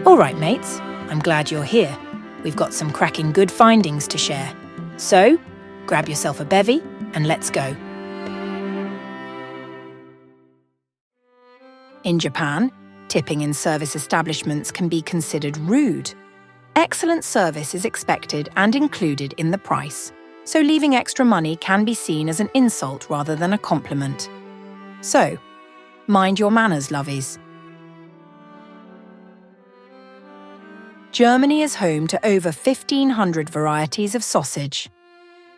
All right, mates, I'm glad you're here. We've got some cracking good findings to share. So, grab yourself a bevy and let's go. In Japan, tipping in service establishments can be considered rude. Excellent service is expected and included in the price, so leaving extra money can be seen as an insult rather than a compliment. So, mind your manners, lovies. Germany is home to over 1,500 varieties of sausage.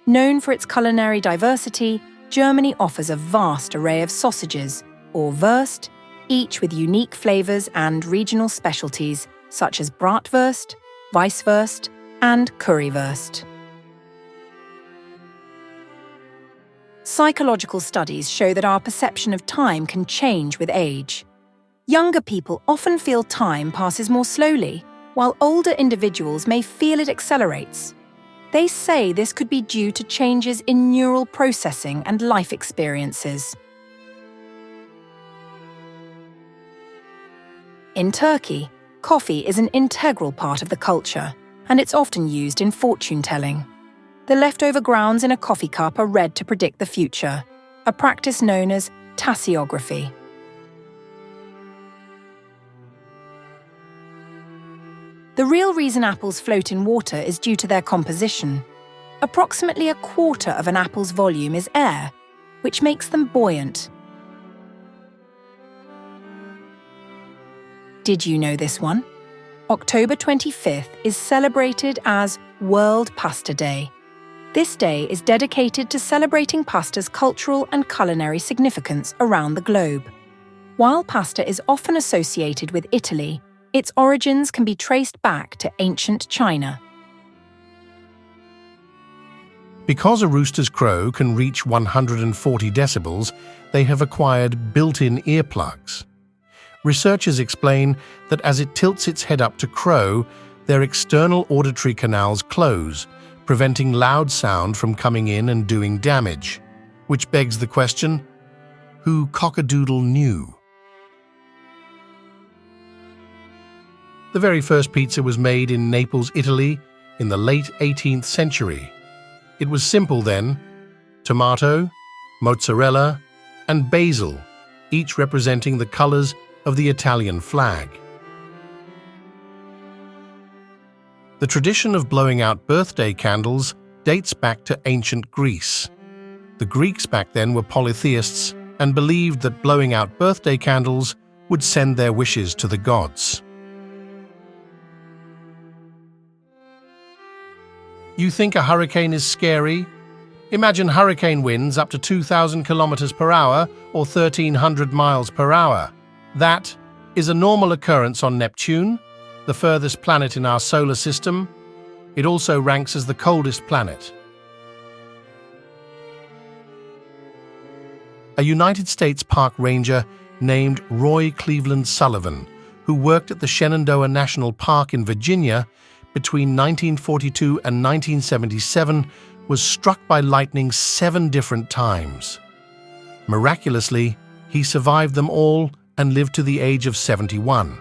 Known for its culinary diversity, Germany offers a vast array of sausages, or Wurst, each with unique flavours and regional specialties such as Bratwurst, Weisswurst, and Currywurst. Psychological studies show that our perception of time can change with age. Younger people often feel time passes more slowly, while older individuals may feel it accelerates. They say this could be due to changes in neural processing and life experiences. In Turkey, coffee is an integral part of the culture, and it's often used in fortune-telling. The leftover grounds in a coffee cup are read to predict the future, a practice known as tasseography. The real reason apples float in water is due to their composition. Approximately a quarter of an apple's volume is air, which makes them buoyant. Did you know this one? October 25th is celebrated as World Pasta Day. This day is dedicated to celebrating pasta's cultural and culinary significance around the globe. While pasta is often associated with Italy, its origins can be traced back to ancient China. Because a rooster's crow can reach 140 decibels, they have acquired built-in earplugs. Researchers explain that as it tilts its head up to crow, their external auditory canals close, preventing loud sound from coming in and doing damage. Which begs the question, who cock-a-doodle knew? The very first pizza was made in Naples, Italy, in the late 18th century. It was simple then: tomato, mozzarella, and basil, each representing the colors of the Italian flag. The tradition of blowing out birthday candles dates back to ancient Greece. The Greeks back then were polytheists and believed that blowing out birthday candles would send their wishes to the gods. You think a hurricane is scary? Imagine hurricane winds up to 2,000 kilometers per hour or 1,300 miles per hour. That is a normal occurrence on Neptune, the furthest planet in our solar system. It also ranks as the coldest planet. A United States park ranger named Roy Cleveland Sullivan, who worked at the Shenandoah National Park in Virginia between 1942 and 1977, was struck by lightning 7 different times. Miraculously, he survived them all and lived to the age of 71.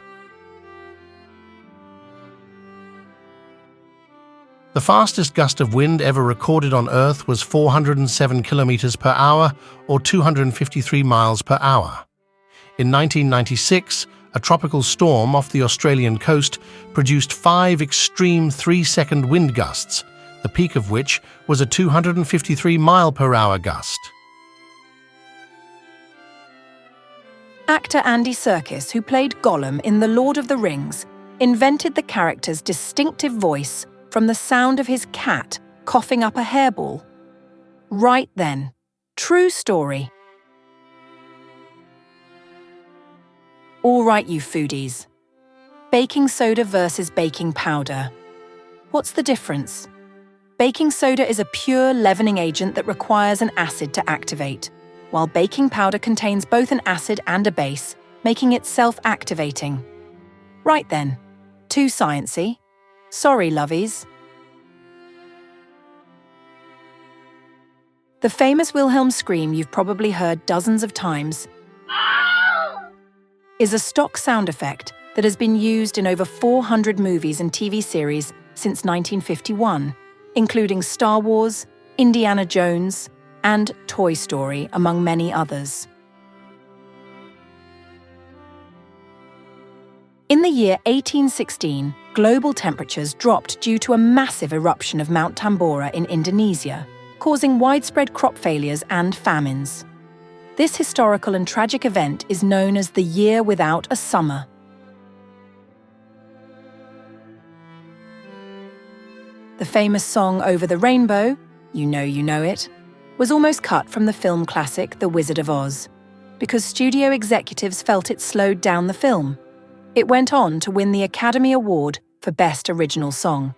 The fastest gust of wind ever recorded on Earth was 407 kilometers per hour or 253 miles per hour. In 1996, a tropical storm off the Australian coast produced 5 extreme 3-second wind gusts, the peak of which was a 253 mile per hour gust. Actor Andy Serkis, who played Gollum in The Lord of the Rings, invented the character's distinctive voice from the sound of his cat coughing up a hairball. Right then. True story. All right, you foodies. Baking soda versus baking powder. What's the difference? Baking soda is a pure leavening agent that requires an acid to activate, while baking powder contains both an acid and a base, making it self-activating. Right then. Too sciencey. Sorry, lovies. The famous Wilhelm scream you've probably heard dozens of times is a stock sound effect that has been used in over 400 movies and TV series since 1951, including Star Wars, Indiana Jones, and Toy Story, among many others. In the year 1816, global temperatures dropped due to a massive eruption of Mount Tambora in Indonesia, causing widespread crop failures and famines. This historical and tragic event is known as the Year Without a Summer. The famous song Over the Rainbow, You Know It, was almost cut from the film classic The Wizard of Oz, because studio executives felt it slowed down the film. It went on to win the Academy Award for Best Original Song.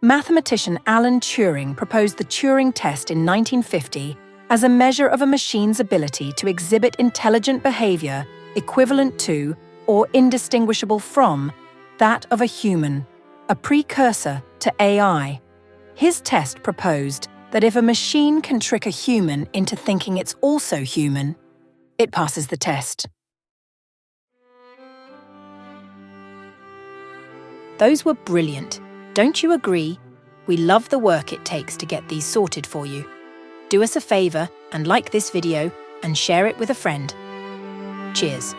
Mathematician Alan Turing proposed the Turing test in 1950 as a measure of a machine's ability to exhibit intelligent behavior equivalent to or indistinguishable from that of a human, a precursor to AI. His test proposed that if a machine can trick a human into thinking it's also human, it passes the test. Those were brilliant. Don't you agree? We love the work it takes to get these sorted for you. Do us a favour and like this video and share it with a friend. Cheers.